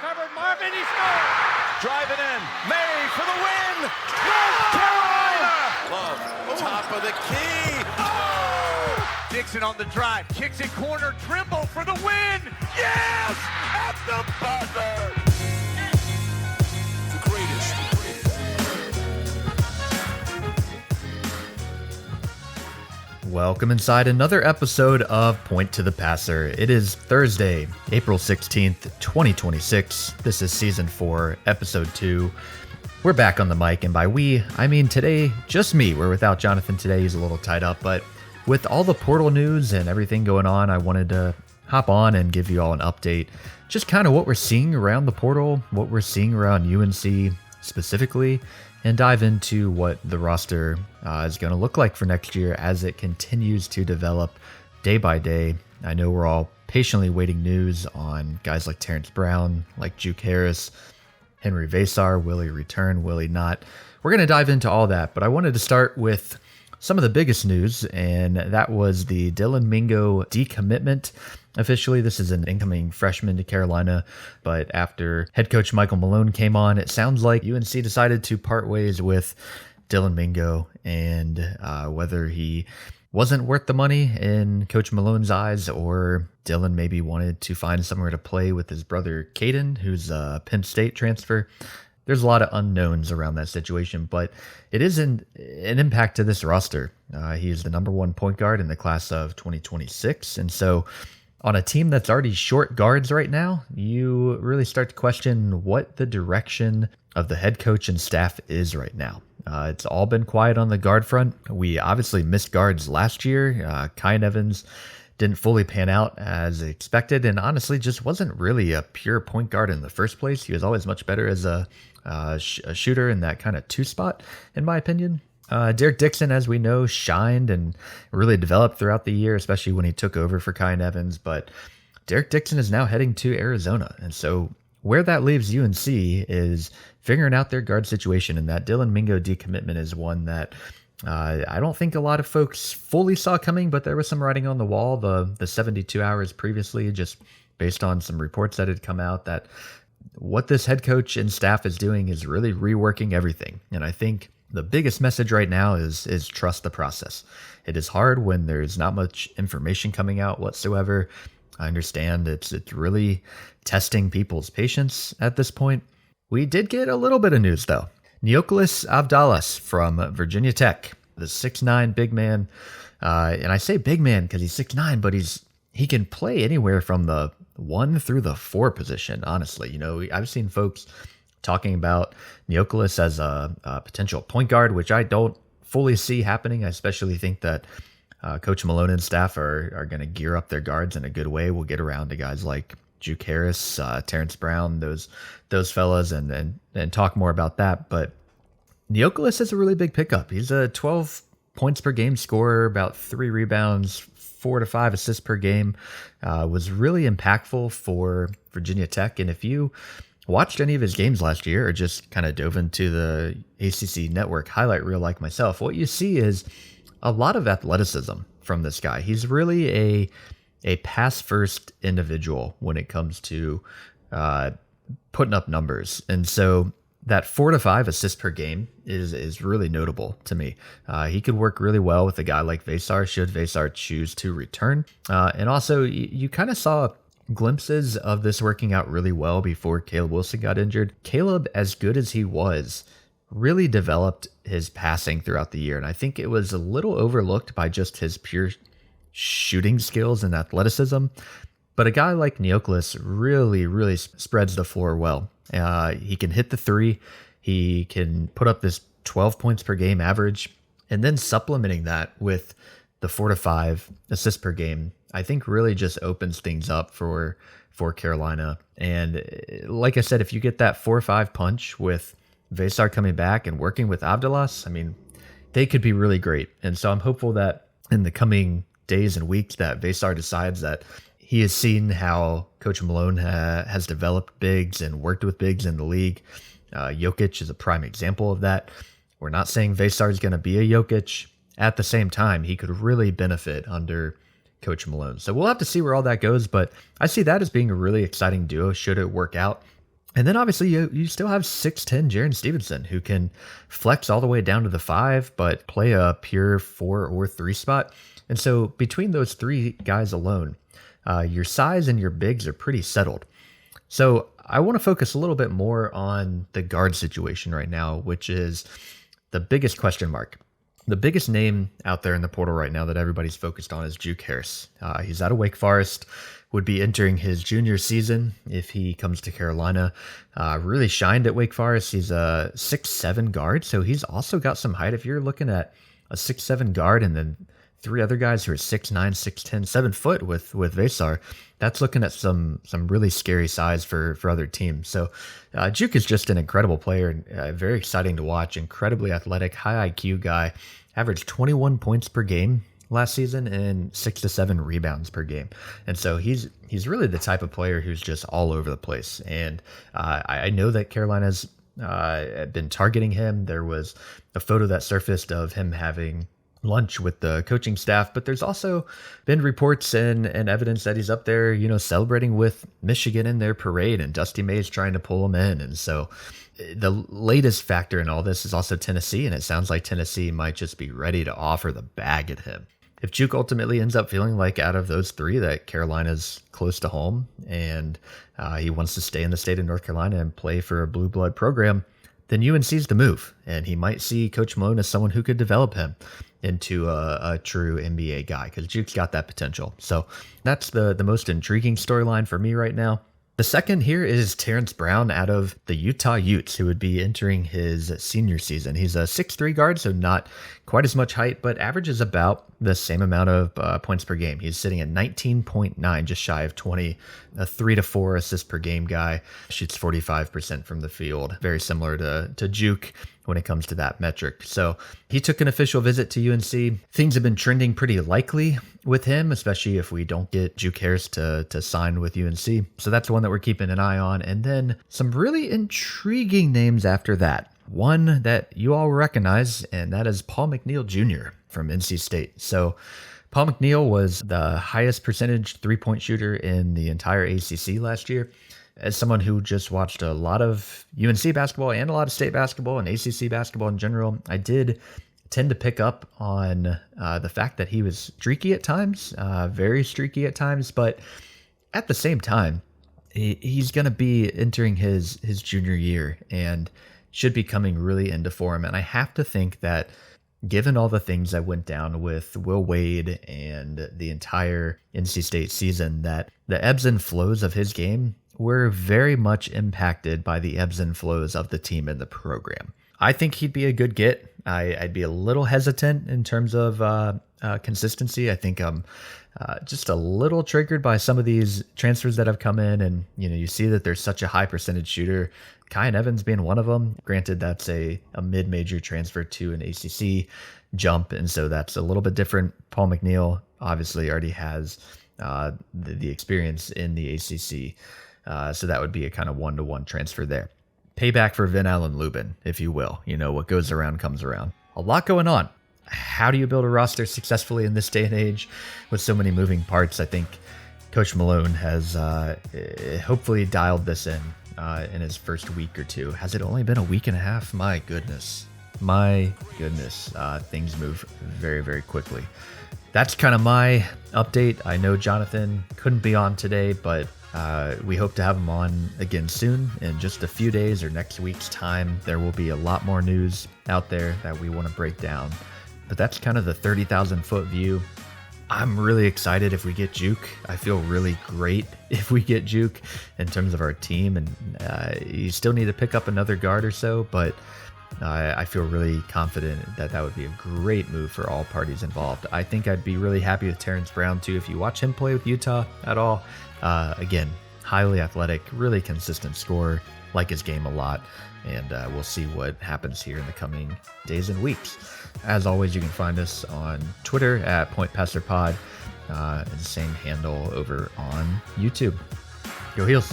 covered. Marvin, he scores! Driving in. May for the win. North Carolina. Love, top of the key. Oh! Dixon on the drive. Kicks it corner. Trimble for the win. Yes! At the buzzer! The greatest. Welcome inside another episode of Point to the Passer. It is Thursday, April 16th, 2026. This is Season 4, Episode 2. We're back on the mic, and by we, I mean today, just me. We're without Jonathan today. He's a little tied up, but with all the portal news and everything going on, I wanted to hop on and give you all an update. Just kind of what we're seeing around the portal, what we're seeing around UNC specifically, and dive into what the roster is going to look like for next year as it continues to develop day by day. I know we're all patiently waiting news on guys like Terrence Brown, like Juke Harris, Henry Vasar. Will he return? Will he not? We're going to dive into all that, but I wanted to start with some of the biggest news, and that was the Dylan Mingo decommitment. Officially, this is an incoming freshman to Carolina, but after head coach Michael Malone came on, it sounds like UNC decided to part ways with Dylan Mingo, and whether he wasn't worth the money in Coach Malone's eyes, or Dylan maybe wanted to find somewhere to play with his brother Caden, who's a Penn State transfer. There's a lot of unknowns around that situation, but it is an impact to this roster. He is the number one point guard in the class of 2026, and so on a team that's already short guards right now, you really start to question what the direction of the head coach and staff is right now. It's all been quiet on the guard front. We obviously missed guards last year. Kyan Evans didn't fully pan out as expected, and honestly just wasn't really a pure point guard in the first place. He was always much better as a shooter in that kind of two spot, in my opinion. Derek Dixon, as we know, shined and really developed throughout the year, especially when he took over for Kyan Evans. But Derek Dixon is now heading to Arizona. And so where that leaves UNC is figuring out their guard situation. And that Dylan Mingo decommitment is one that I don't think a lot of folks fully saw coming, but there was some writing on the wall the 72 hours previously, just based on some reports that had come out, that what this head coach and staff is doing is really reworking everything. And I think the biggest message right now is trust the process. It is hard when there's not much information coming out whatsoever. I understand it's really testing people's patience at this point. We did get a little bit of news though. Neoklis Avdalas from Virginia Tech, the 6'9" big man. And I say big man because he's 6'9", but he can play anywhere from the 1 through the 4 position, honestly. You know, I've seen folks talking about Neoklis as a potential point guard, which I don't fully see happening. I especially think that Coach Malone and staff are going to gear up their guards in a good way. We'll get around to guys like Juke Harris, Terrence Brown, those fellas, and talk more about that. But Neoklis is a really big pickup. He's a 12 points per game scorer, about 3 rebounds, 4 to 5 assists per game. Was really impactful for Virginia Tech. And if you watched any of his games last year or just kind of dove into the ACC network highlight reel like myself, what you see is a lot of athleticism from this guy. He's really a pass-first individual when it comes to putting up numbers. And so that 4 to 5 assists per game is really notable to me. He could work really well with a guy like Vasar, should Vasar choose to return. And also, you kind of saw glimpses of this working out really well before Caleb Wilson got injured. Caleb, as good as he was, really developed his passing throughout the year. And I think it was a little overlooked by just his pure shooting skills and athleticism. But a guy like Neoklis really spreads the floor well. He can hit the 3. He can put up this 12 points per game average. And then supplementing that with the 4 to 5 assists per game, I think really just opens things up for Carolina. And like I said, if you get that 4-5 punch with Vasar coming back and working with Avdalas, I mean, they could be really great. And so I'm hopeful that in the coming days and weeks that Vasar decides that he has seen how Coach Malone has developed bigs and worked with bigs in the league. Jokic is a prime example of that. We're not saying Vasar is going to be a Jokic. At the same time, he could really benefit under Coach Malone. So we'll have to see where all that goes, but I see that as being a really exciting duo should it work out. And then obviously you still have 6'10 Jaren Stevenson, who can flex all the way down to the 5, but play a pure 4 or 3 spot. And so between those 3 guys alone, your size and your bigs are pretty settled. So I want to focus a little bit more on the guard situation right now, which is the biggest question mark. The biggest name out there in the portal right now that everybody's focused on is Juke Harris. He's out of Wake Forest, would be entering his junior season if he comes to Carolina. Really shined at Wake Forest. He's a 6'7 guard, so he's also got some height. If you're looking at a 6'7 guard and then 3 other guys who are 6'9", 6'10", 7 foot with Vesar, that's looking at some really scary size for other teams. So Juke is just an incredible player, very exciting to watch, incredibly athletic, high IQ guy, averaged 21 points per game last season and 6 to 7 rebounds per game. And so he's really the type of player who's just all over the place. And I know that Carolina's been targeting him. There was a photo that surfaced of him having lunch with the coaching staff, but there's also been reports and evidence that he's up there, celebrating with Michigan in their parade, and Dusty May's trying to pull him in. And so the latest factor in all this is also Tennessee, and it sounds like Tennessee might just be ready to offer the bag at him. If Juke ultimately ends up feeling like out of those 3 that Carolina's close to home and he wants to stay in the state of North Carolina and play for a blue blood program, then UNC's the move, and he might see Coach Malone as someone who could develop him into a true NBA guy, because Juke's got that potential. So that's the most intriguing storyline for me right now. The second here is Terrence Brown out of the Utah Utes, who would be entering his senior season. He's a 6'3 guard, so not quite as much height, but averages about the same amount of points per game. He's sitting at 19.9, just shy of 20, a 3 to 4 assist per game guy, shoots 45% from the field, very similar to Juke when it comes to that metric. So he took an official visit to UNC. Things have been trending pretty likely with him, especially if we don't get Juke Harris to sign with UNC. So that's one that we're keeping an eye on. And then some really intriguing names after that. One that you all recognize, and that is Paul McNeil Jr. from NC State. So Paul McNeil was the highest percentage 3-point shooter in the entire ACC last year. As someone who just watched a lot of UNC basketball and a lot of state basketball and ACC basketball in general, I did tend to pick up on the fact that he was streaky at times, very streaky at times, but at the same time, he's going to be entering his junior year and should be coming really into form. And I have to think that given all the things that went down with Will Wade and the entire NC State season, that the ebbs and flows of his game were very much impacted by the ebbs and flows of the team and the program. I think he'd be a good get. I'd be a little hesitant in terms of consistency. I think I'm just a little triggered by some of these transfers that have come in, and you see that there's such a high percentage shooter. Kyan Evans being one of them. Granted, that's a mid-major transfer to an ACC jump, and so that's a little bit different. Paul McNeil obviously already has the experience in the ACC, so that would be a kind of one-to-one transfer there. Payback for Vin Allen Lubin, if you will. What goes around comes around. A lot going on. How do you build a roster successfully in this day and age with so many moving parts? I think Coach Malone has hopefully dialed this in his first week or two. Has it only been a week and a half? My goodness. Things move very, very quickly. That's kind of my update. I know Jonathan couldn't be on today, but we hope to have him on again soon. In just a few days or next week's time, there will be a lot more news out there that we want to break down. But that's kind of the 30,000 foot view. I'm really excited if we get Juke. I feel really great if we get Juke in terms of our team. And you still need to pick up another guard or so, but I feel really confident that would be a great move for all parties involved. I think I'd be really happy with Terrence Brown too. If you watch him play with Utah at all, again, highly athletic, really consistent scorer, like his game a lot. And we'll see what happens here in the coming days and weeks. As always, you can find us on Twitter at PointPasserPod, and the same handle over on YouTube. Go Heels!